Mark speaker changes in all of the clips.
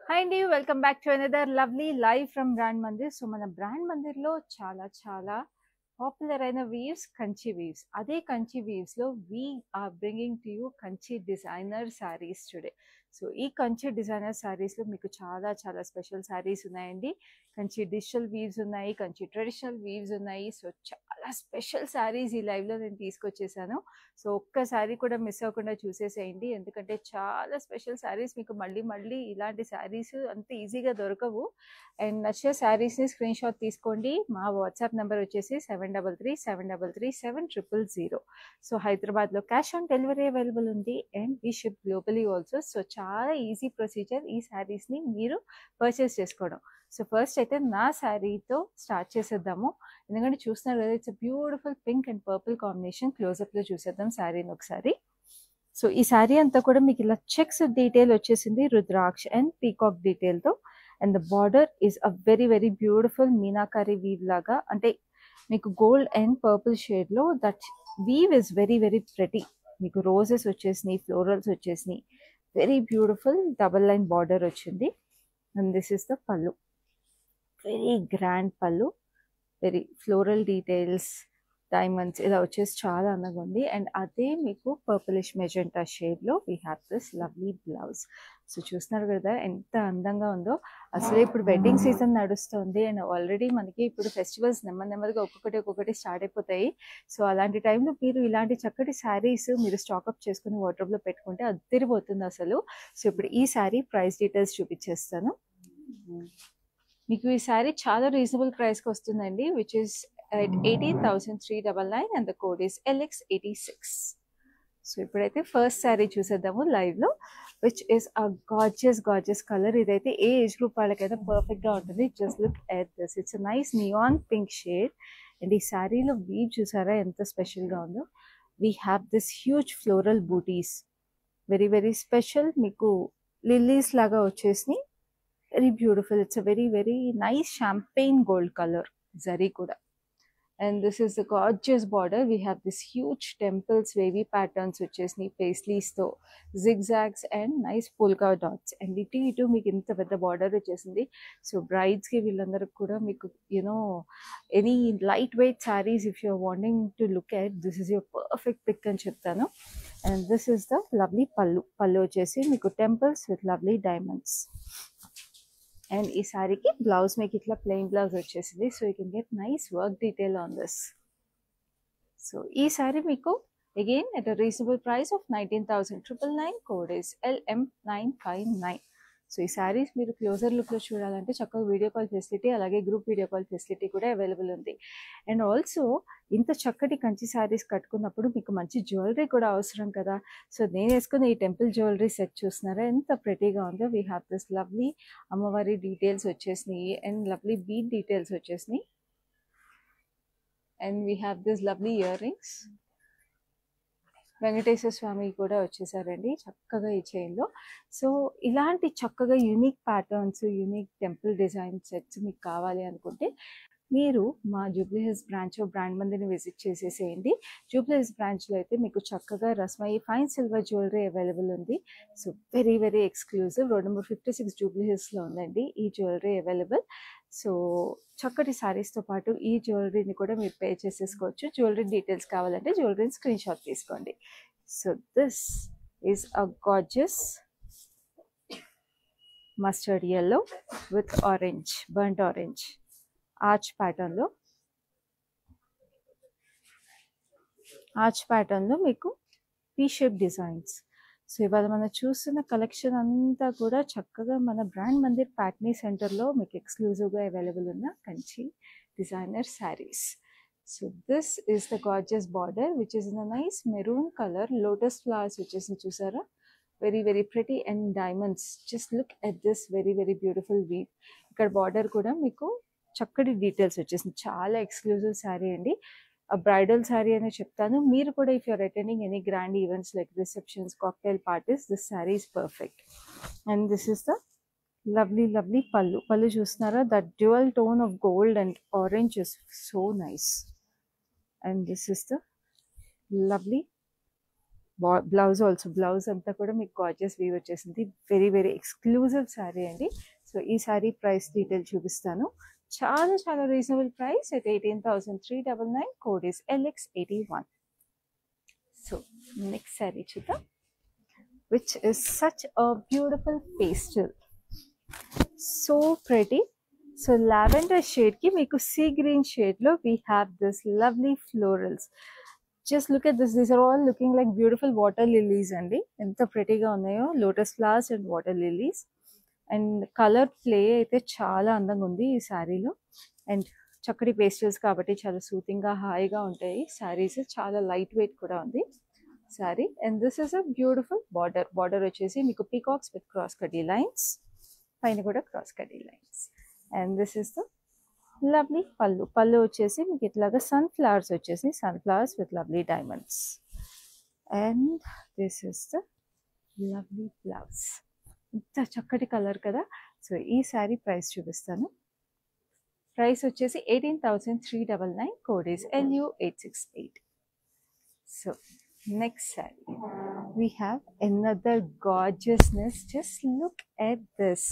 Speaker 1: Hi అండి, welcome back to another lovely live from brand Mandir. So మన brand మందిర్లో చాలా చాలా పాపులర్ అయిన వీవ్స్ కంచి వీవ్స్. అదే కంచి వీవ్స్లో we are bringing to you Kanchi designer sarees today. So ఈ కంచి డిజైనర్ శారీస్లో మీకు చాలా చాలా స్పెషల్ శారీస్ ఉన్నాయండి. కంచి డిజిటల్ వీవ్స్ ఉన్నాయి, కంచి ట్రెడిషనల్ వీవ్స్ ఉన్నాయి. సో చాలా స్పెషల్ శారీస్ ఈ లైవ్లో నేను తీసుకొచ్చేసాను. సో ఒక్క శారీ కూడా మిస్ అవ్వకుండా చూసేసేయండి, ఎందుకంటే చాలా స్పెషల్ శారీస్. మీకు మళ్ళీ మళ్ళీ ఇలాంటి శారీస్ అంత ఈజీగా దొరకవు. అండ్ నచ్చిన శారీస్ని స్క్రీన్ షాట్ తీసుకోండి. మా వాట్సాప్ నెంబర్ వచ్చేసి 7337337000. సో హైదరాబాద్లో క్యాష్ ఆన్ డెలివరీ అవైలబుల్ ఉంది and we ship globally also. So చాలా ఈజీ ప్రొసీజర్ ఈ శారీస్ని మీరు పర్చేస్ చేసుకోవడం. సో ఫస్ట్ అయితే నా శారీతో స్టార్ట్ చేసేద్దాము, ఎందుకంటే చూస్తున్నారు కదా, it's beautiful pink and purple combination. క్లోజప్లో చూసేద్దాం శారీని ఒకసారి. సో ఈ శారీ అంతా కూడా మీకు ఇలా చెక్స్ డీటెయిల్ వచ్చేసింది, రుద్రాక్ష అండ్ పీకాక్ డీటెయిల్తో. And the border is a very very beautiful Meenakari weave లాగా, అంటే మీకు గోల్డ్ అండ్ పర్పుల్ షేడ్లో that weave is very very pretty. మీకు రోజెస్ వచ్చేసినాయి, ఫ్లోరల్స్ వచ్చేసినాయి, very beautiful double line border వచ్చింది. And this is the pallu, very grand pallu, very floral details, diamonds ఇలా వచ్చేసి చాలా అందంగా ఉంది. అండ్ అదే మీకు పర్పులిష్ మెజెంటా షేడ్లో we have this lovely blouse. So చూస్తున్నారు కదా ఎంత అందంగా ఉందో. అసలు ఇప్పుడు వెడ్డింగ్ సీజన్ నడుస్తుంది అండ్ ఆల్రెడీ మనకి ఇప్పుడు ఫెస్టివల్స్ నెమ్మదిగా ఒక్కొక్కటి స్టార్ట్ అయిపోతాయి. సో అలాంటి టైంలో మీరు ఇలాంటి చక్కటి శారీస్ మీరు స్టాకప్ చేసుకుని వార్డ్రోబ్లో పెట్టుకుంటే అదిరిపోతుంది అసలు. సో ఇప్పుడు ఈ శారీ ప్రైస్ డీటెయిల్స్ చూపించేస్తాను మీకు. ఈ శారీ చాలా రీజనబుల్ ప్రైస్కి వస్తుందండి, which is at 18,399 and the code is LX86. So ఇప్పుడైతే ఫస్ట్ శారీ చూసేద్దాము లైవ్లో, which is a gorgeous colour. ఇదైతే ఏ ఏజ్ గ్రూప్ వాళ్ళకైతే పర్ఫెక్ట్గా ఉంటుంది. Just look at this, it's nice neon pink shade. And ఈ శారీలో వీవ్ చూసారా ఎంత స్పెషల్గా ఉందో. We have this huge floral booties, very very special. మీకు లిల్లీస్ లాగా వచ్చేసి very beautiful. It's a very very nice champagne gold colour zari కూడా. And this is the gorgeous border. We have this huge temples, wavy patterns వచ్చేసి paisleys తో zigzags and nice polka dots. and ఇటు మీకు ఇంత పెద్ద border వచ్చేసింది. So brides కి వీళ్ళందరికి కూడా మీకు you know any light weight saris if you're wanting to look at, this is your perfect pick అని చెప్తాను. And this is the lovely pallu వచ్చేసి మీకు temples with lovely diamonds. And ఈ శారీకి బ్లౌజ్ మీకు ఇట్లా ప్లెయిన్ బ్లౌజ్ వచ్చేసింది. So you can get nice work detail on this. So ఈ శారీ మీకు again at a reasonable price of 19,999. Code is LM959. So ఈ శారీస్ మీరు క్లోజర్ లుక్లో చూడాలంటే చక్కగా వీడియో కాల్ ఫెసిలిటీ, అలాగే గ్రూప్ వీడియో కాల్ ఫెసిలిటీ కూడా అవైలబుల్ ఉంది. అండ్ ఆల్సో ఇంత చక్కటి కంచి శారీస్ కట్టుకున్నప్పుడు మీకు మంచి జ్యువెలరీ కూడా అవసరం కదా. సో నేను వేసుకున్న ఈ టెంపుల్ జ్యువెలరీ సెట్ చూస్తున్నారా ఎంత ప్రెటీగా ఉందో. వీ హ్యావ్ దిస్ లవ్లీ అమ్మవారి డీటెయిల్స్ వచ్చేసినాయి అండ్ లవ్లీ బీడ్ డీటెయిల్స్ వచ్చేసినాయి. And we have this lovely earrings. Venkateswara Swamy కూడా వచ్చేసారండి చక్కగా ఈ చైన్లో. సో ఇలాంటి చక్కగా unique patterns, unique temple design sets మీకు కావాలి అనుకుంటే మీరు మా జూబ్లీ హిల్స్ బ్రాంచ్ బ్రాండ్ మందిని విజిట్ చేసేసేయండి. జూబ్లీ హిల్స్ బ్రాంచ్లో అయితే మీకు చక్కగా Rasmayi fine silver jewellery available ఉంది. So very very exclusive. Road number 56 Jubilee హిల్స్లో ఉందండి ఈ జ్యువెలరీ అవైలబుల్. సో చక్కటి శారీస్తో పాటు ఈ జ్యువెలరీని కూడా మీరు పే చేసేసుకోవచ్చు. జ్యువెలరీ డీటెయిల్స్ కావాలంటే జ్యువెలరీని స్క్రీన్ షాట్ తీసుకోండి. So this is a gorgeous mustard yellow with orange, బర్nt orange arch ప్యాటర్న్లో మీకు పీ షేప్ డిజైన్స్. సో ఇవాళ మనం చూస్తున్న కలెక్షన్ అంతా కూడా చక్కగా మన బ్రాండ్ మందిర్ ప్యాట్నీ సెంటర్లో మీకు ఎక్స్క్లూజివ్గా అవైలబుల్ ఉన్న Kanchi designer saris. So this is the gorgeous border which is in a nice maroon colour. Lotus flowers వచ్చేసి చూసారా, very very pretty and diamonds. Just look at this very very beautiful weave. ఇక్కడ border కూడా మీకు చక్కటి details వచ్చేసింది. చాలా exclusive sari అండి, bridal sari అనే చెప్తాను. మీరు కూడా if you're attending any grand events like receptions, cocktail parties, this sari is perfect. And this is the lovely pallu చూస్తున్నారా, that dual tone of gold and orange is so nice. And this is the lovely blouse also, blouse అంతా కూడా మీకు gorgeous weave వచ్చేసింది. Very very exclusive sari అండి. So ఈ sari price detail చూపిస్తాను. చాలా చాలా reasonable price at 18,399. Code is LX81. So next sari చూద్దాం, which is such a beautiful pastel. So pretty. So lavender shade ki meeku sea green shade lo we have this lovely florals. Just look at this. These are all looking like beautiful water lilies andi. Enta pretty ga unnayo, lotus flowers and water lilies. And color play aithe chaala andanga undi ee saree lo. And చక్కటి pastels కాబట్టి చాలా soothing గా హాయిగా ఉంటాయి. సారీస్ చాలా light weight కూడా ఉంది sorry. And this is a beautiful border. Border వచ్చేసి మీకు పీకాక్స్ విత్ క్రాస్ కటీ లైన్స్, పైన కూడా cross కటీ lines. And this is the lovely pallu. Pallu వచ్చేసి మీకు ఇట్లాగా సన్ ఫ్లవర్స్ వచ్చేసి, sunflowers with lovely diamonds. And this is the lovely blouse. ఇంత చక్కటి కలర్ కదా. సో ఈ శారీ ప్రైస్ చూపిస్తాను. ప్రైస్ వచ్చేసి 18,399. Code is LU868. So next saree we have another gorgeousness. Just look at this.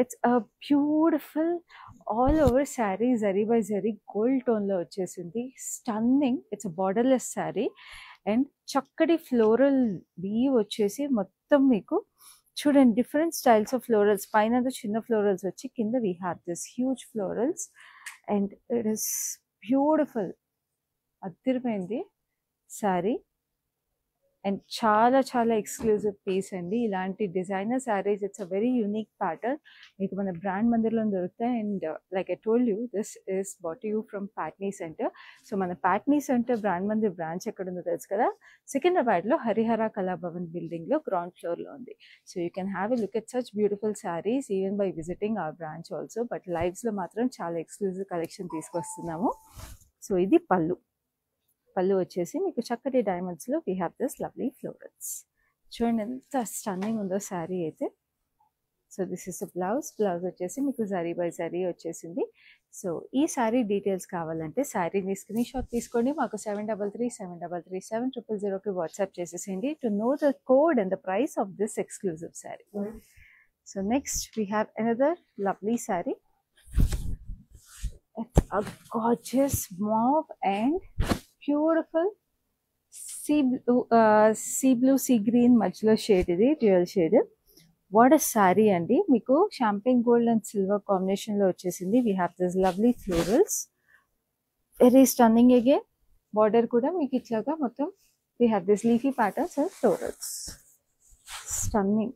Speaker 1: It's a beautiful all over saree, zari by zari gold tone lo vachesindi. Stunning. It's a borderless saree and chakkadi floral weave vachesi mottam meeku చూడండి different styles of florals. పైన చిన్న florals వచ్చి కింద we have this huge florals and it is beautiful. అదిరిపోయింది saree and చాలా చాలా exclusive piece అండి. ఇలాంటి designer sarees it's a very unique pattern. మీకు మన బ్రాండ్ మందిర్లో దొరుకుతాయి. And like I told you this is brought you from Patny Centre. So మన ప్యాట్నీ సెంటర్ బ్రాండ్ మందిర్ బ్రాంచ్ ఎక్కడ ఉందో తెలుసు కదా, సికింద్రాబాద్లో హరిహర కళాభవన్ బిల్డింగ్లో గ్రౌండ్ ఫ్లోర్లో ఉంది. So you can have a look at such beautiful sarees even by visiting our branch also. But లైవ్స్లో మాత్రం చాలా ఎక్స్క్లూజివ్ కలెక్షన్ తీసుకొస్తున్నాము. సో ఇది పళ్ళు. పళ్ళు వచ్చేసి మీకు చక్కటి డైమండ్స్లో we have this lovely florals. చూడండి ఎంత స్టన్నింగ్ ఉందో శారీ అయితే. So this is blouse. Blouse వచ్చేసి మీకు జరీ బై జరీ వచ్చేసింది. సో ఈ శారీ డీటెయిల్స్ కావాలంటే శారీని స్క్రీన్ షాట్ తీసుకోండి, మాకు 7337337000కి వాట్సాప్ చేసేసేయండి to know the code and the price of this exclusive sari. So next we have another lovely sari. It's a gorgeous mauve and beautiful sea blue sea green మధ్యలో shade. ఇది dual shade. What a sari అండి. మీకు champagne gold and silver combination లో వచ్చేసింది. We have this lovely florals, very stunning. Again border కూడా మీకు ఇట్లాగా మొత్తం we have this leafy patterns and florals. Stunning,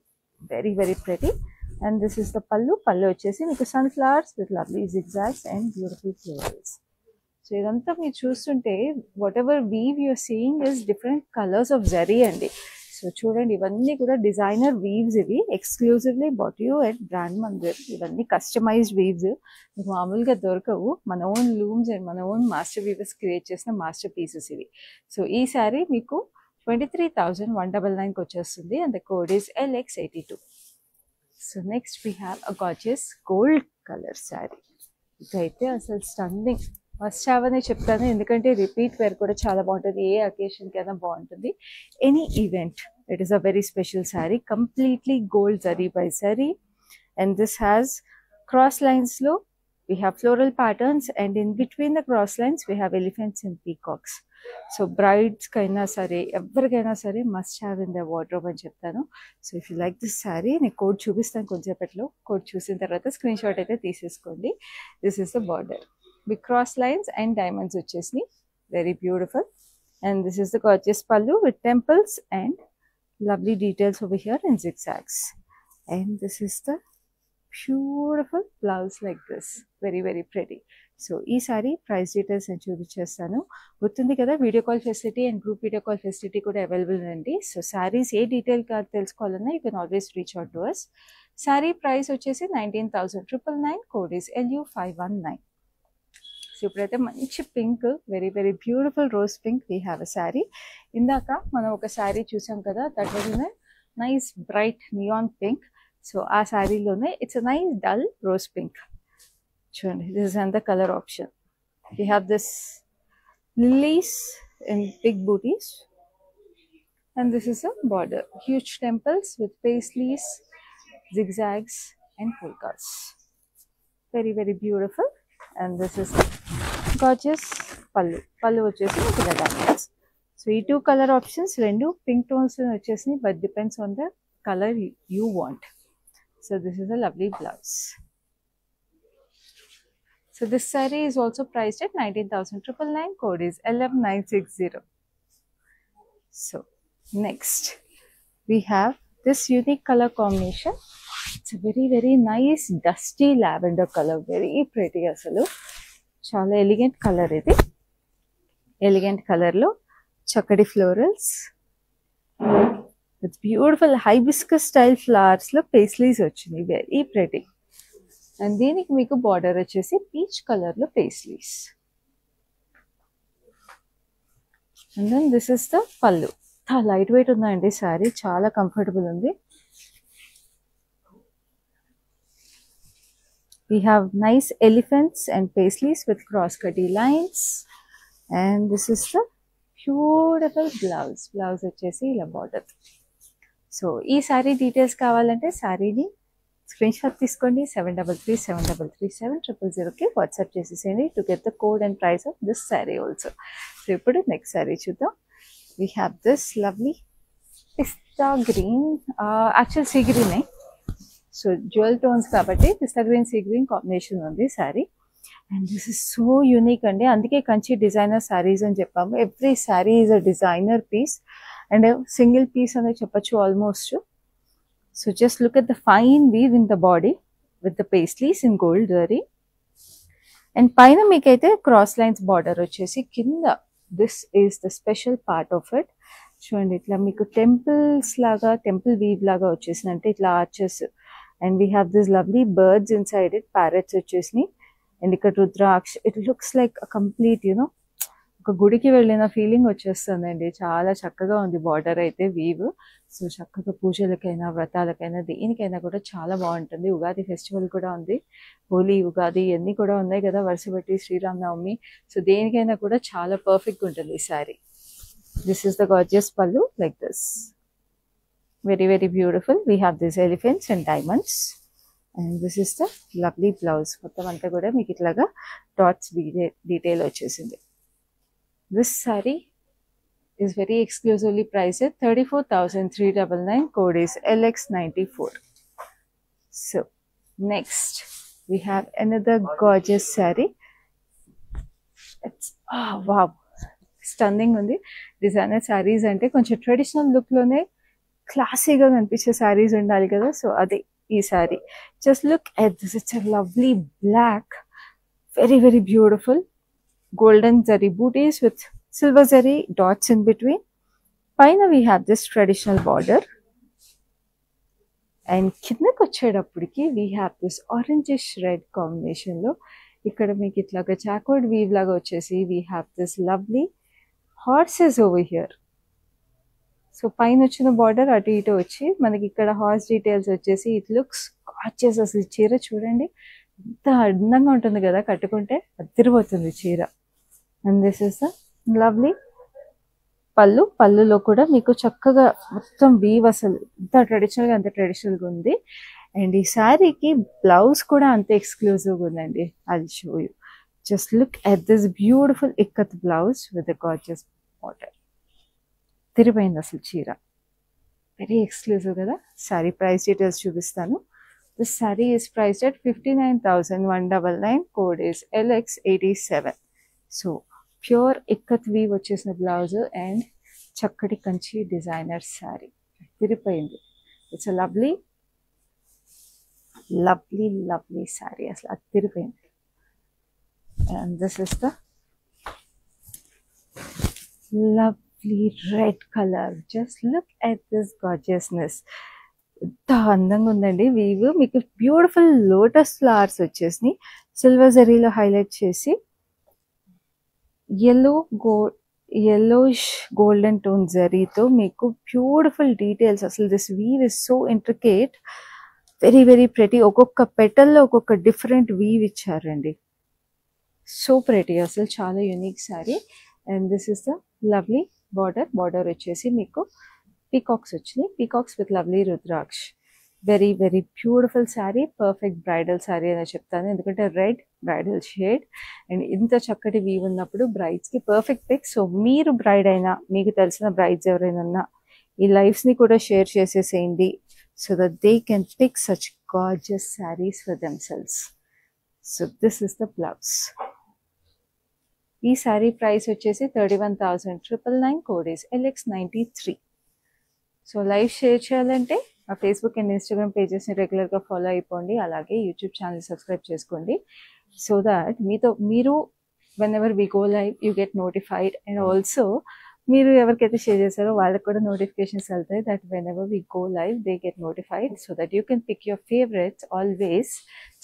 Speaker 1: very very pretty. And this is the pallu. Pallu వచ్చేసి మీకు sunflowers with lovely zigzags and beautiful florals. So ఇదంతా మీరు చూస్తుంటే whatever weave you're seeing is different colours of zari అండి. So చూడండి ఇవన్నీ కూడా designer weaves. ఇవి ఎక్స్క్లూజివ్లీ brought you at brand Mandir. ఇవన్నీ కస్టమైజ్డ్ వీవ్స్ మీకు మామూలుగా దొరకవు. మన ఓన్ లూమ్స్ అండ్ మన ఓన్ మాస్టర్ వీవర్స్ క్రియేట్ చేసిన మాస్టర్ పీసెస్ ఇవి. సో ఈ శారీ మీకు 23,199కి వచ్చేస్తుంది and the code is LX82. So next we have a gorgeous gold colour sari. ఇదైతే అసలు స్టన్నింగ్. మస్ట్ హ్యావ్ అనే చెప్తాను, ఎందుకంటే రిపీట్ వేర్ కూడా చాలా బాగుంటుంది. ఏ అకేషన్కి అయినా బాగుంటుంది. Any event it is a very special saree. Completely gold zari by zari and this has cross లైన్స్లో we have floral patterns and in between the cross lines we have elephants and peacocks. So బ్రైడ్స్కి అయినా సరే ఎవరికైనా సరే must have in the wardrobe అని చెప్తాను. So if you like this saree నేను code చూపిస్తాను కొంచెంసేపట్లో. కోడ్ చూసిన తర్వాత స్క్రీన్ షాట్ అయితే తీసేసుకోండి. This is the border with cross lines and diamonds వచ్చేసి very beautiful. And this is the gorgeous pallu with temples and lovely details over here in zigzags. And this is the beautiful blouse like this, very very pretty. So ఈ saree price details నేను చూపించేస్తాను. గుర్తుంది కదా, video call facility and group video call facility కూడా available అండి. So sarees ఏ detail కాదు తెలుసుకోవాలన్నా you can always reach out to us. Saree price వచ్చేసి 19,999. Code is LU519. సో ఇప్పుడైతే మంచి pink, very very beautiful rose pink we have a saree. ఇందాక మనం ఒక శారీ చూసాం కదా, that was nice bright neon pink. So ఆ శారీలోనే it's a nice dull rose pink. చూడండి, this is another color option. We have this lilies in big booties And this is a border. Huge temples with paisleys, zigzags and polkas. Very very beautiful. And this is gorgeous pallu. Pallu vachesi meeku ఇలా diamonds. So ఈ two color options రెండు pink tones లో వచ్చేసి, but depends on the color you want. So this is a lovely blouse. So this saree is also priced at 19,999. Code is LM960. So next we have this unique color combination. It's a very very nice dusty lavender color, very pretty. Asalu చాలా elegant colour ఇది. Elegant colour లో చక్కటి florals with beautiful hibiscus style flowers లో paisleys వచ్చినాయి, very pretty. And దీనికి మీకు border వచ్చేసి peach colour లో paisleys. And then this is the pallu. Light weight ఉందండి సారీ, చాలా కంఫర్టబుల్ ఉంది. We have nice elephants and paisleys with cross-cutty lines. And this is the beautiful blouse. Blouse వచ్చేసి ఇలా border. So ఈ సారీ డీటెయిల్స్ కావాలంటే సారీని screen shot తీసుకోండి. 7337337000కి WhatsApp చేసేసేయండి to get the code and price of this sorry also. So ఇప్పుడు next sorry చూద్దాం. We have this lovely pista green, actual sea green. So jewel tones కాబట్టి పిస్తా green sea green combination ఉంది sorry. And this is so unique అండి, అందుకే Kanchi designer saris అని చెప్పాము. Every sari is a designer piece and single piece అనేది చెప్పచ్చు almost. So just look at the fine weave in the body with the paisleys in gold zari. And పైన మీకైతే cross lines border వచ్చేసి కింద this is the special part of it. చూడండి ఇట్లా మీకు temples లాగా, టెంపుల్ వీవ్ లాగా వచ్చేసింది, అంటే ఇట్లా arches. And we have these lovely birds inside it, parrots వచ్చేసి. అండ్ ఇక్కడ రుద్రాక్ష, ఇట్ లుక్స్ లైక్ కంప్లీట్ ఒక గుడికి వెళ్ళిన ఫీలింగ్ వచ్చేస్తుందండి. చాలా చక్కగా ఉంది బార్డర్ అయితే వీవ్. సో చక్కగా పూజలకైనా వ్రతాలకైనా దేనికైనా కూడా చాలా బాగుంటుంది. ఉగాది ఫెస్టివల్ కూడా ఉంది, హోలీ ఉగాది అన్నీ కూడా ఉన్నాయి కదా వరుస పెట్టి, శ్రీరామనవమి. సో దేనికైనా కూడా చాలా పర్ఫెక్ట్గా ఉంటుంది ఈ saree. This is the gorgeous pallu like this. Very very beautiful. We have these elephants and diamonds, and this is the lovely blouse. మొత్తం అంతా కూడా మీకు ఇట్లాగా డాట్స్ డీటెయిల్ వచ్చేసింది. This saree is very exclusively priced at 34,399. Code is LX94. So next we have another gorgeous saree. It's wow, stunning ఉంది. Designer saris అంటే కొంచెం traditional look లోనే క్లాసీగా కనిపించే శారీస్ ఉండాలి కదా. సో అదే ఈ saree. Just look at this, it's a lovely black, very very beautiful golden zari butis with silver zari dots in between. పైన we have this traditional border and కిందకి వచ్చేటప్పటికి we have this orangish red కాంబినేషన్లో ఇక్కడ మీకు ఇట్లాగా చాకోడ్ వీవ్ లాగా వచ్చేసి we have this lovely horses over here. So పైన వచ్చిన బార్డర్ అటు ఇటు వచ్చి మనకి ఇక్కడ హార్స్ డీటెయిల్స్ వచ్చేసి ఇట్ లుక్స్ గార్జియస్. అసలు చీర చూడండి ఎంత అందంగా ఉంటుంది కదా, కట్టుకుంటే అదిరిపోతుంది చీర. And this is the lovely పళ్ళు. పళ్ళులో కూడా మీకు చక్కగా మొత్తం వీవ్, అసలు ఎంత ట్రెడిషనల్గా అంత ట్రెడిషనల్గా ఉంది. అండ్ ఈ శారీకి బ్లౌజ్ కూడా అంత ఎక్స్క్లూజివ్గా ఉందండి. I'll show you. Just look at this beautiful ikat blouse with the gorgeous border. తిరిపోయింది అసలు చీర, వెరీ ఎక్స్క్లూజివ్ కదా. శారీ ప్రైస్ డీటెయిల్స్ చూపిస్తాను. This sari is priced at 59,199. Code is LX87. So pure ikat weave వచ్చేసిన బ్లౌజ్ అండ్ చక్కటి కంచి డిజైనర్ శారీ తిరిపోయింది. It's a lovely lovely lovely saree, అసలు అది తిరిపోయింది. And this is the love red colour. Just look at this గార్జియస్నెస్, ఎంత అందంగా ఉందండి వీవ్. మీకు బ్యూటిఫుల్ లోటస్ ఫ్లవర్స్ వచ్చేసి సిల్వర్ జరీలో హైలైట్ చేసి yellowish golden tone జరీతో మీకు బ్యూటిఫుల్ డీటెయిల్స్. అసలు this weave is so intricate, very very pretty. ఒక్కొక్క పెటల్లో ఒక్కొక్క డిఫరెంట్ వీవ్ ఇచ్చారండి. సో ప్రెటీ, అసలు చాలా unique sari. And this is the lovely border. Border వచ్చేసి మీకు పీకాక్స్ వచ్చినాయి. Peacocks with lovely rudraksha. Very very beautiful sari, perfect bridal sari అని చెప్తాను, ఎందుకంటే రెడ్ బ్రైడల్ షేడ్ అండ్ ఇంత చక్కటి వీవ్ ఉన్నప్పుడు బ్రైడ్స్కి పర్ఫెక్ట్ పిక్. సో మీరు బ్రైడ్ అయినా, మీకు తెలిసిన బ్రైడ్స్ ఎవరైనా ఈ లైఫ్స్ని కూడా షేర్ చేసేసేయండి, so that they can pick such gorgeous saris for themselves. So this is the blouse. ఈ శారీ ప్రైస్ వచ్చేసి 31,999, code is LX93. So live share చేయాలంటే మా ఫేస్బుక్ అండ్ ఇన్స్టాగ్రామ్ పేజెస్ని రెగ్యులర్గా ఫాలో అయిపోండి, అలాగే యూట్యూబ్ ఛానల్ సబ్స్క్రైబ్ చేసుకోండి, సో దాట్ మీరు whenever we go live you get notified. And also మీరు ఎవరికైతే షేర్ చేశారో వాళ్ళకి కూడా నోటిఫికేషన్స్ వెళ్తాయి, that whenever we go live they get notified, so that you can pick your favourites always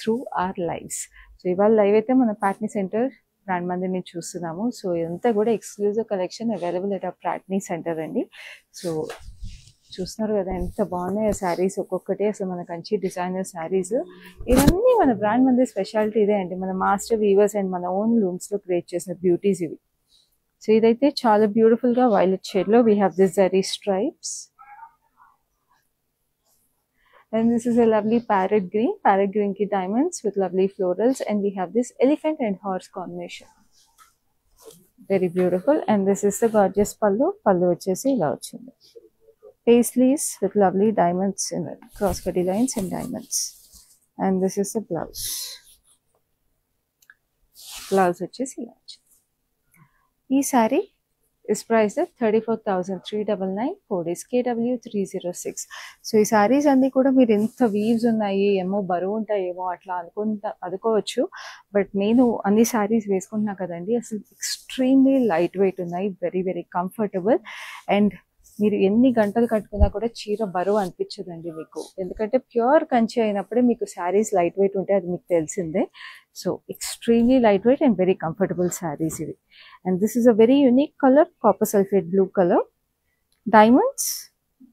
Speaker 1: through our lives. So ఇవాళ live అయితే మన Patny Centre brand మందిని చూస్తున్నాము. సో ఇదంతా కూడా ఎక్స్క్లూజివ్ కలెక్షన్ అవైలబుల్ ఎట్ ఆ ప్యాట్నీ సెంటర్ అండి. సో చూస్తున్నారు కదా ఎంత బాగున్నాయి శారీస్, ఒక్కొక్కటి అసలు మన కంచి డిజైనర్ శారీస్. ఇవన్నీ మన బ్రాండ్ మంది స్పెషాలిటీ ఇదే అండి, మన మాస్టర్ వీవర్స్ అండ్ మన ఓన్ లూమ్స్లో క్రియేట్ చేసిన బ్యూటీస్ ఇవి. సో ఇదైతే చాలా బ్యూటిఫుల్గా వైలెట్ షేడ్లో we have this zari stripes. And this is a lovely parrot green ki diamonds with lovely florals, and we have this elephant and horse combination. Very beautiful. And this is the gorgeous pallu vachesi ila vachindi. Paisleys with lovely diamonds in it, cross cutty lines and diamonds. And this is the blouse. Blouse vachesi ila vachindi. Ee saree is priced at 34,399, code is KW306. So ఈ సారీస్ అన్నీ కూడా మీరు ఎంత weaves ఉన్నాయి, ఏమో బరువు ఉంటాయేమో అట్లా అనుకోవచ్చు, బట్ నేను అన్ని సారీస్ వేసుకుంటున్నా కదండి, అసలు ఎక్స్ట్రీమ్లీ లైట్ వెయిట్ ఉన్నాయి, వెరీ వెరీ కంఫర్టబుల్. అండ్ మీరు ఎన్ని గంటలు కట్టుకున్నా కూడా చీర బరువు అనిపించదండి మీకు, ఎందుకంటే ప్యూర్ కంచి అయినప్పుడే మీకు శారీస్ లైట్ వెయిట్ ఉంటాయి, అది మీకు తెలిసిందే. So extremely light weight and very comfortable saris ఇవి. And this is a very unique colour, copper sulphate blue colour, diamonds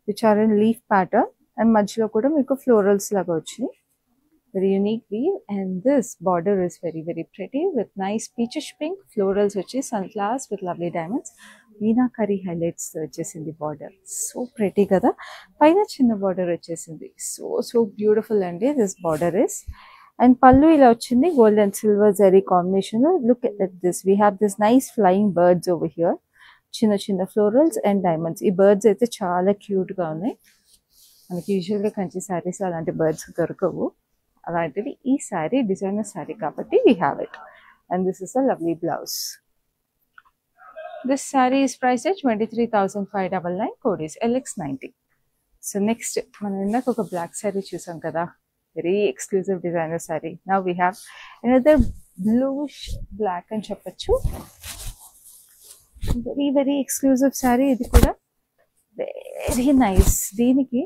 Speaker 1: which are in leaf pattern, and మధ్యలో కూడా మీకు ఫ్లోరల్స్ లాగా వచ్చినాయి. Very unique weave, and this border is very very pretty with nice peachish pink florals వచ్చి sunflowers with lovely diamonds. Meenakari highlights వచ్చేసింది border, so pretty కదా, పైన చిన్న బార్డర్ వచ్చేసింది, సో బ్యూటిఫుల్ అండి దిస్ బార్డర్ ఇస్. అండ్ పళ్ళు ఇలా వచ్చింది gold and silver zari combination. Look at this, we have this nice flying birds over here, చిన్న చిన్న ఫ్లోరల్స్ అండ్ డైమండ్స్. ఈ బర్డ్స్ అయితే చాలా క్యూట్గా ఉన్నాయి, మనకి యూజువల్గా కంచి శారీస్ అలాంటి బర్డ్స్ దొరకవు, అలాంటిది ఈ శారీ డిజైనర్ శారీ కాబట్టి we have it. And this is a lovely blouse. This sari is price at 23,599, code is LX90. So next మనం ఇందాక ఒక బ్లాక్ శారీ చూసాం కదా, very exclusive designer sari. Now we have another bluish black అని చెప్పచ్చు, వెరీ వెరీ ఎక్స్క్లూజివ్ శారీ, ఇది కూడా very nice. దీనికి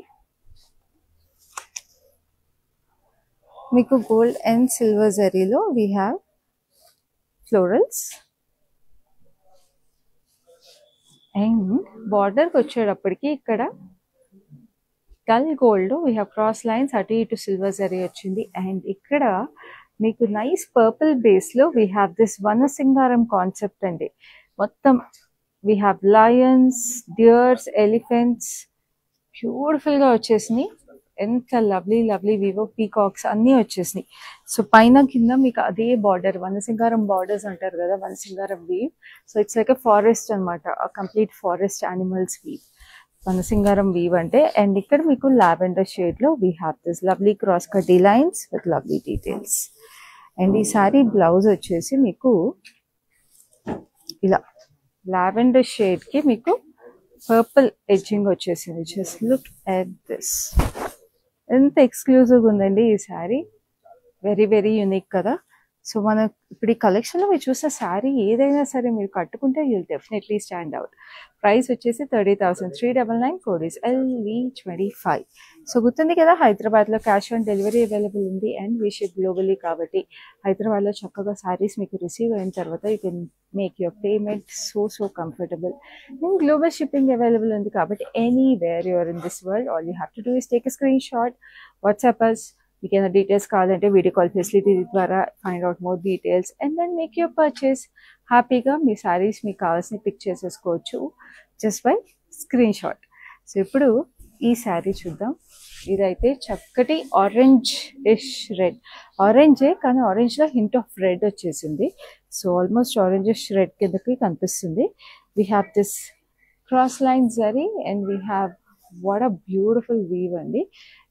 Speaker 1: మీకు గోల్డ్ అండ్ సిల్వర్ జరీలో వీ హ్యావ్ ఫ్లోరల్స్, అండ్ బార్డర్కి వచ్చేటప్పటికి ఇక్కడ dull gold we have cross lines, అటు ఇటు సిల్వర్ జరీ వచ్చింది. అండ్ ఇక్కడ మీకు నైస్ పర్పుల్ బేస్లో we have this Vanasingaram concept అండి. మొత్తం we have lions, deers, elephants బ్యూటిఫుల్గా వచ్చేసినాయి. ఎంత లవ్లీ లవ్లీ వివో పీకాక్స్ అన్నీ వచ్చేసినాయి. సో పైన కింద మీకు అదే బార్డర్, వనసింగారం బార్డర్స్ అంటారు కదా, Vanasingaram weave. So it's like a forest అనమాట, complete forest animals weave, Vanasingaram weave అంటే. అండ్ ఇక్కడ మీకు లావెండర్ షేడ్లో we have this lovely cross కటీ lines with lovely details. And ఈ సారీ బ్లౌజ్ వచ్చేసి మీకు ఇలా లావెండర్ షేడ్కి మీకు పర్పుల్ ఎడ్జింగ్ వచ్చేసింది. జస్ట్ లుక్ ఎట్ దిస్, ఎంత ఎక్స్క్లూజివ్గా ఉందండి ఈ శారీ, వెరీ వెరీ యూనిక్ కదా. సో మన ఇప్పుడు ఈ కలెక్షన్లో మీరు చూసిన శారీ ఏదైనా సరే మీరు కట్టుకుంటే you'll definitely stand out. Price వచ్చేసి 30,399, కోడ్ ఇస్ LV25. సో గుర్తుంది కదా, హైదరాబాద్లో క్యాష్ ఆన్ డెలివరీ అవైలబుల్ ఉంది, అండ్ వీ షిప్ గ్లోబలీ కాబట్టి హైదరాబాద్లో చక్కగా శారీస్ మీకు రిసీవ్ అయిన తర్వాత you can make your payment so comfortable. And global shipping available ఉంది కాబట్టి anywhere you're in this world, all you have to do is take a screenshot, WhatsApp us. మీకు ఏమైనా డీటెయిల్స్ కావాలంటే వీడియో కాల్ ఫెసిలిటీ ద్వారా find out more details, and then make your purchase. హ్యాపీగా మీ శారీస్ మీకు కావాల్సిన పిక్ చేసేసుకోవచ్చు just by screenshot. So ఇప్పుడు ఈ శారీ చూద్దాం. ఇదైతే చక్కటి ఆరెంజ్ ఇష్ రెడ్, ఆరెంజే కానీ ఆరెంజ్లో హింట్ ఆఫ్ రెడ్ వచ్చేసింది. సో ఆల్మోస్ట్ ఆరెంజిష్ రెడ్ కిందకి కనిపిస్తుంది. We have this cross line zari and we have what a beautiful weave అండి.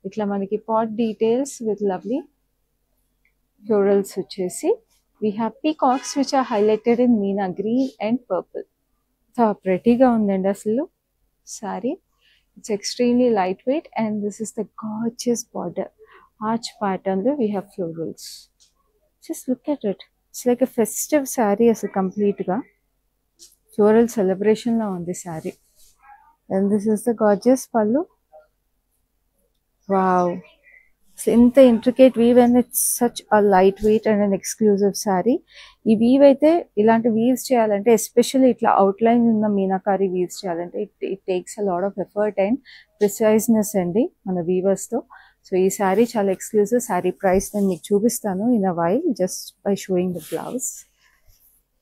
Speaker 1: ఇట్లా మనకి pot details with lovely florals వచ్చేసి we have peacocks which are highlighted in meena green and purple. చాలా ప్రెటీగా ఉందండి అసలు sari. It's extremely lightweight and this is the gorgeous border. Arch pattern we have florals. Just look at it. It's like a festive saree as a complete ga. Floral celebration la on this saree. And this is the gorgeous pallu. Wow. It's in the intricate weave and it's such a lightweight and an exclusive saree. ఈ weave అయితే ఇలాంటి weaves చేయాలంటే especially ఇట్లా outline ఉన్న meenakari weaves చేయాలంటే it takes a lot of effort and preciseness అండి మన వీవర్స్తో. So ఈ శారీ చాలా ఎక్స్క్లూజివ్. శారీ ప్రైస్ నేను మీకు చూపిస్తాను in a while just by showing the blouse.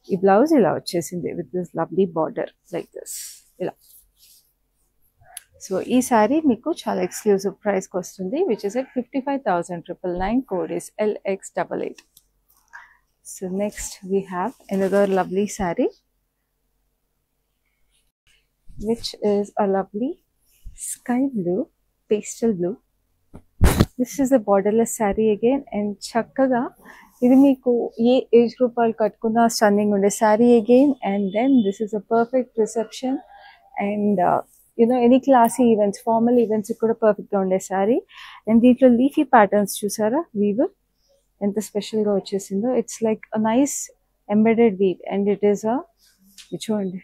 Speaker 1: ఈ బ్లౌజ్ ఇలా వచ్చేసింది with this lovely border like this ఇలా. సో ఈ శారీ మీకు చాలా ఎక్స్క్లూజివ్ ప్రైస్కి వస్తుంది which is at 55,999. Code is LX88. So next we have another lovely saree which is a lovely sky blue, pastel blue. This is a borderless saree again and chakkaga idi meeku ye age group all kattukuna stunning unde saree again. And then this is a perfect reception and you know any classy events, formal events kuda perfect ga unde saree. And deetlo leafy patterns chusara weave ఎంత స్పెషల్గా వచ్చేసిందో. It's like a nice embedded weave and it is చూడండి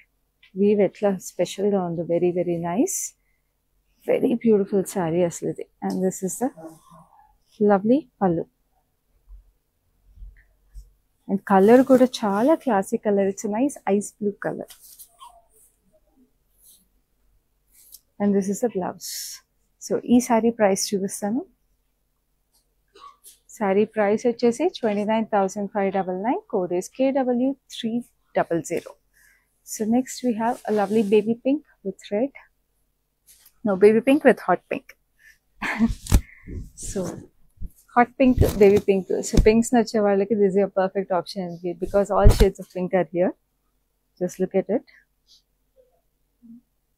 Speaker 1: weave ఎట్లా స్పెషల్గా ఉందో. Very very nice, very beautiful sari అసలు ఇది. And this is the lovely pallu and colour కూడా చాలా classic colour. It's nice ice blue colour. And this is the blouse. So ఈ sari price చూపిస్తాను. శారీ ప్రైస్ వచ్చేసి 29,599. Code is KW300. So next we have a lovely baby pink with red. No, baby pink with hot pink. So hot pink, baby pink. So pinks నచ్చే వాళ్ళకి this is a perfect option because all shades of pink are here. Just look at it.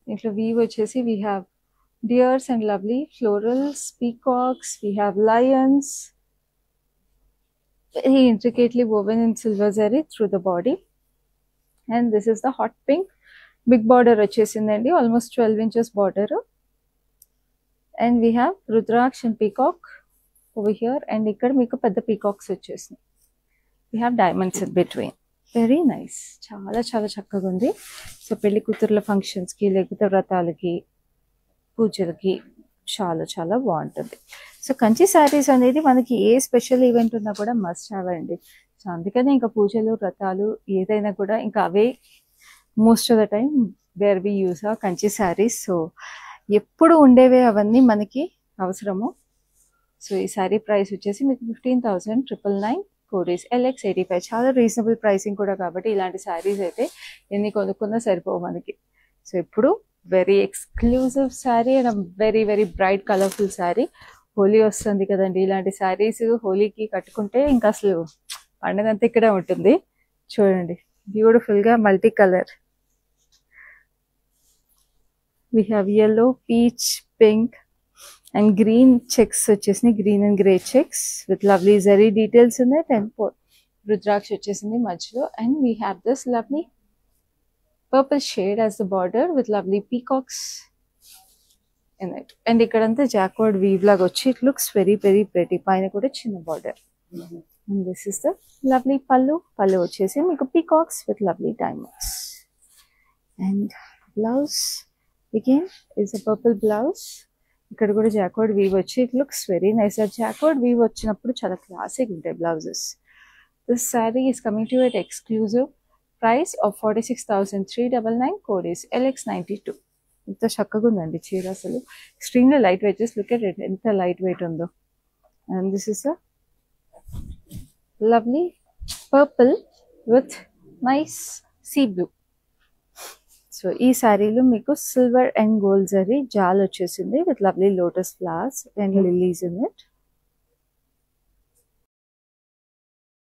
Speaker 1: ఇంట్లో weave వచ్చేసి we have deers and lovely florals, peacocks, we have lions. Very intricately woven in silver zari through the body. And this is the hot pink. Big border vachesindandi, almost 12 inches border. And we have Rudraksh and peacock over here. And ikkada meeku pedda peacocks vachesinayi. We have diamonds in between. Very nice. Chala chala chakkaga undi. So pelli kuturla functions ki lekapothe vratalaki, పూజలకి చాలా చాలా బాగుంటుంది. So Kanchi saris అనేది మనకి ఏ special event ఉన్నా కూడా must have అండి. So అందుకని ఇంకా పూజలు, వ్రతాలు ఏదైనా కూడా ఇంకా అవే most of the time where we use ఆ కంచి శారీస్. సో ఎప్పుడు ఉండేవే అవన్నీ మనకి అవసరము. సో ఈ శారీ ప్రైస్ వచ్చేసి మీకు 15,999. Code is LX85. చాలా రీజనబుల్ ప్రైసింగ్ కూడా కాబట్టి ఇలాంటి శారీస్ అయితే ఎన్ని కొనుక్కున్నా సరిపోవు మనకి. సో ఇప్పుడు very exclusive sari and very very bright colourful sari. Holi వస్తుంది కదండి, ఇలాంటి శారీస్ హోలీకి కట్టుకుంటే ఇంకా అసలు పండుగ అంతా ఇక్కడే ఉంటుంది. చూడండి బ్యూటిఫుల్గా multi colour. We have yellow, peach, pink and green checks వచ్చేసింది. Green and grey checks with lovely zari details ఉన్నాయి. 10 రుద్రాక్ష వచ్చేసింది మధ్యలో. And we have this lovely purple shade as the border with lovely peacocks in it. And ikkadantha jacquard weave laga vachi it looks very very pretty. Paina kuda chinna border. And this is the lovely pallu. Pallu vachesi meeku peacocks with lovely diamonds. And blouse again is a purple blouse. Ikkada kuda jacquard weave vachi it looks very nice. A jacquard weave vachinappudu chala classic untayi blouses. This saree is coming to you at exclusive price of 46,399. Code is LX92. ఇంత చక్కగా ఉందండి చీర అసలు. Extremely light wait. Just look at it ఎంత light weight ఉందో. And this is a lovely purple with nice sea blue. So ఈ శారీలో మీకు సిల్వర్ అండ్ గోల్డ్ జరీ జాల్ వచ్చేసింది with lovely lotus flowers and lilies in it.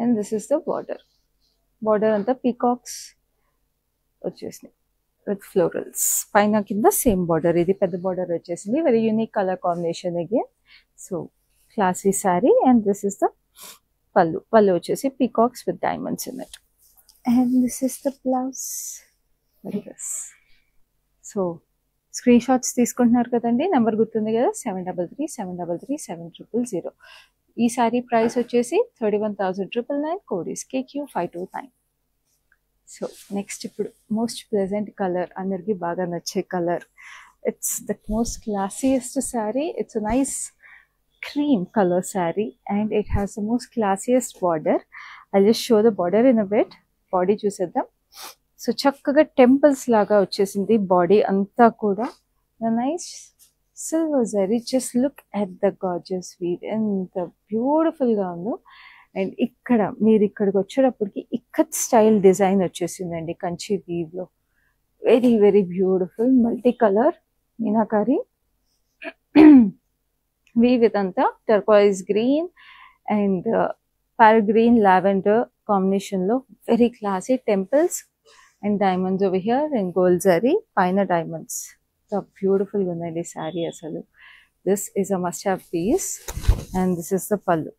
Speaker 1: And this is the border అంతా peacocks వచ్చేసింది with florals, పైన కింద సేమ్ బార్డర్. ఇది పెద్ద బార్డర్ వచ్చేసింది, very unique colour combination again. So classy sari. And this is the పళ్ళు వచ్చేసి peacocks with diamonds in it. And this is the blouse like this. So screen shots తీసుకుంటున్నారు కదండి, number గుర్తుంది కదా, 7337337000. ఈ శారీ ప్రైస్ వచ్చేసి 31,999, code is KQ529. So next ఇప్పుడు most pleasant colour, అందరికి బాగా నచ్చే కలర్. It's the most classiest sari. It's nice cream color saree and it has the most classiest border. I'll just show the border in a bit. Body చూసేద్దాం. So చక్కగా temples లాగా వచ్చేసింది body అంతా కూడా. Nice silver zari. Just look at the gorgeous weave, ఎంత beautiful గా ఉందో. And ఇక్కడ మీరు ఇక్కడికి వచ్చేటప్పటికి ఇక్కత్ స్టైల్ డిజైన్ వచ్చేసిందండి కంచి వీవ్ లో. Very very beautiful multi colour meenakari weave. ఇదంతా turquoise green and parrot green lavender combination లో very classy temples and diamonds over here and gold zari, పైన డైమండ్స్. బ్యూటిఫుల్ గా ఉందండి శారీ అసలు. This is a must have piece and this is the pallu.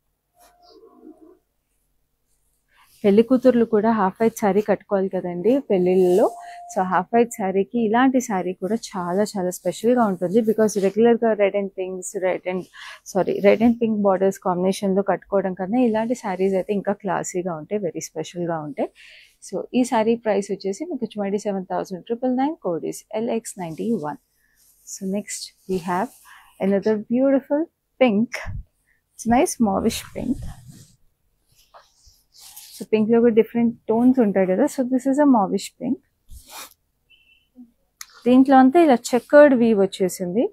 Speaker 1: పెళ్లి కూతుర్లు కూడా half white sari కట్టుకోవాలి కదండి పెళ్లిళ్ళలో. సో హాఫ్ వైట్ శారీకి ఇలాంటి శారీ కూడా చాలా చాలా స్పెషల్గా ఉంటుంది. బికాస్ రెగ్యులర్గా రెడ్ అండ్ పింక్ బార్డర్స్ కాంబినేషన్లో కట్టుకోవడం కన్నా ఇలాంటి శారీస్ అయితే ఇంకా క్లాసీగా ఉంటాయి, వెరీ స్పెషల్గా ఉంటాయి. సో ఈ శారీ ప్రైస్ వచ్చేసి మీకు 27,999, code is LX91. So next we have another beautiful pink. It's nice mauvish pink. So pink లో కూడా డిఫరెంట్ టోన్స్ ఉంటాయి కదా. So this is a mauvish pink. దీంట్లో అంతా ఇలా చెకర్డ్ వీవ్ వచ్చేసింది.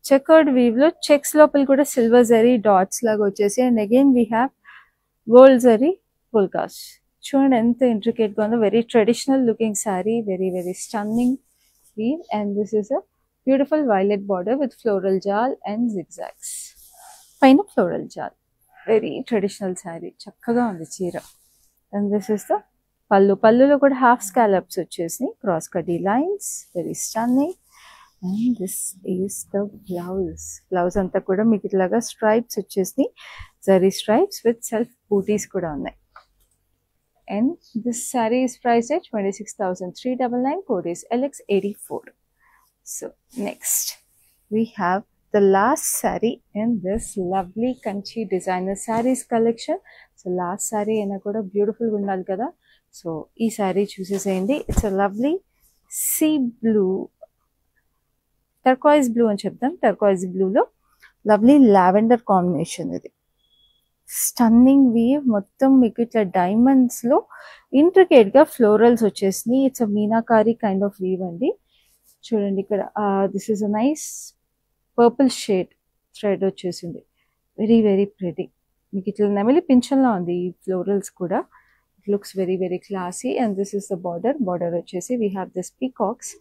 Speaker 1: చెకర్డ్ వీవ్ లో చెక్స్ లోపల కూడా సిల్వర్ జరీ డాట్స్ లాగా వచ్చేసి and again we have gold zari పుల్కాస్. చూడండి ఎంత ఇంట్రికేట్ గా ఉందో. Very traditional looking sari, very very stunning weave. And this is a beautiful violet border with floral jaal and zigzags, పైన floral jaal. Very traditional sari, చక్కగా ఉంది చీర. అండ్ దిస్ ఇస్ ద పళ్ళులో కూడా హాఫ్ స్కాలప్స్ వచ్చేసి cross కటీ lines, very stunning. And this is the blouse అంతా కూడా మీకు ఇట్లాగా స్ట్రైప్స్ వచ్చేసి zari stripes with self booties కూడా ఉన్నాయి. And this sari is price at 26,399, code is LX84. So next we have the last saree in this lovely Kanchi designer sarees collection. So last saree అయినా కూడా బ్యూటిఫుల్గా ఉండాలి కదా. సో ఈ శారీ చూసేసేయండి. It's a lovely sea blue, turquoise blue అని చెప్తాం. Turquoise బ్లూలో లవ్లీ లావెండర్ కాంబినేషన్. ఇది స్టన్నింగ్ వీవ్, మొత్తం మీకు ఇట్లా డైమండ్స్ లో ఇంట్రికేట్ గా ఫ్లోరల్స్ వచ్చేసినాయి. It's a meenakari kind of weave అండి. చూడండి ఇక్కడ this is a nice purple shade thread వచ్చేసింది, వెరీ వెరీ ప్రెటీ. మీకు ఇట్లా నెమలి పింఛన్లా ఉంది ఈ ఫ్లోరల్స్ కూడా. It looks very very classy. And this is the border వచ్చేసి we have this peacocks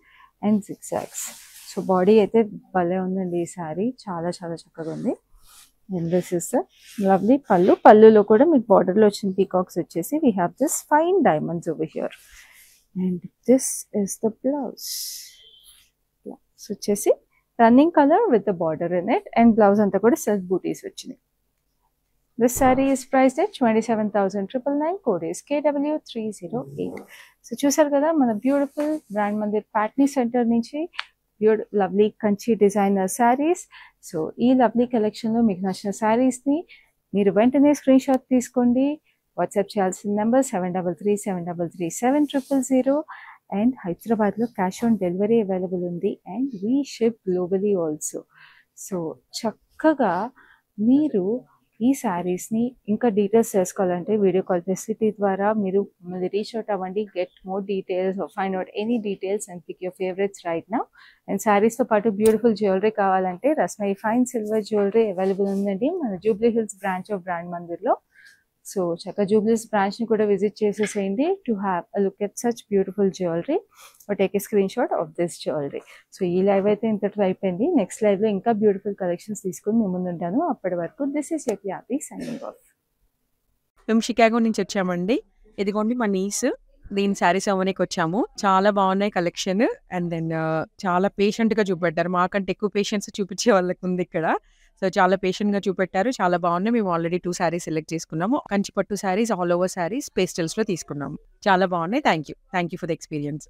Speaker 1: and zigzags. So body అయితే భలే ఉందండి ఈ శారీ, చాలా చాలా చక్కగా ఉంది. And this is the lovely పళ్ళులో కూడా మీకు బార్డర్లో వచ్చిన పీకాక్స్ వచ్చేసి we have this fine diamonds over here. And this is the blouse వచ్చేసి running colour with the border in it. And blouse అంతా కూడా సెల్ఫ్ బూటీస్ వచ్చినాయి. This sari is priced at 27,999, code is KW308. So చూసారు కదా మన beautiful brand Mandir Patny centre నుంచి lovely Kanchi designer saris. So ఈ lovely కలెక్షన్లో మీకు నచ్చిన శారీస్ని మీరు వెంటనే స్క్రీన్ షాట్ తీసుకోండి. వాట్సాప్ చేయాల్సిన నెంబర్ 7337337000. అండ్ హైదరాబాద్లో క్యాష్ ఆన్ డెలివరీ అవైలబుల్ ఉంది. And we ship globally also. So చక్కగా మీరు ఈ శారీస్ని ఇంకా డీటెయిల్స్ తెలుసుకోవాలంటే వీడియో కాల్ ఫెసిలిటీ ద్వారా మీరు మమ్మల్ని రీచ్ అవుట్ అవ్వండి. Get more details, find out any details and pick your favourites right now. And శారీస్తో పాటు బ్యూటిఫుల్ జ్యువెలరీ కావాలంటే Rasmai fine silver jewellery available ఉందండి మన Jubilee Hills branch of brand మందిర్లో. సో చక్క జూబ్లీస్ బ్రాంచ్ని కూడా విజిట్ చేసేసేయండి to have a look at such beautiful jewellery take a screen shot of this jewellery. So ఈ లైవ్ అయితే ఇంతటితో అయిపోయింది. నెక్స్ట్ లైవ్లో ఇంకా బ్యూటిఫుల్ కలెక్షన్స్ తీసుకుని మీ ముందు ఉంటాను. అప్పటి వరకు this is your happy signing off.
Speaker 2: మేము షికాగో నుంచి వచ్చామండి. ఇదిగోండి మా నీస్, దీని శారీస్ అవ్వడానికి వచ్చాము. చాలా బాగున్నాయి కలెక్షన్. అండ్ దెన్ చాలా పేషెంట్గా చూపెట్టారు, మాకంటే ఎక్కువ పేషెన్స్ చూపించే వాళ్ళకి ఉంది ఇక్కడ. సో చాలా పేషెంట్గా చూపెట్టారు, చాలా బాగున్నాయి. మేము ఆల్రెడీ 2 శారీస్ సెలెక్ట్ చేసుకున్నాము. కంచిపట్టు శారీస్, ఆల్ ఓవర్ శారీస్, పేస్టల్స్లో తీసుకున్నాము. చాలా బాగున్నాయి. Thank you for the experience.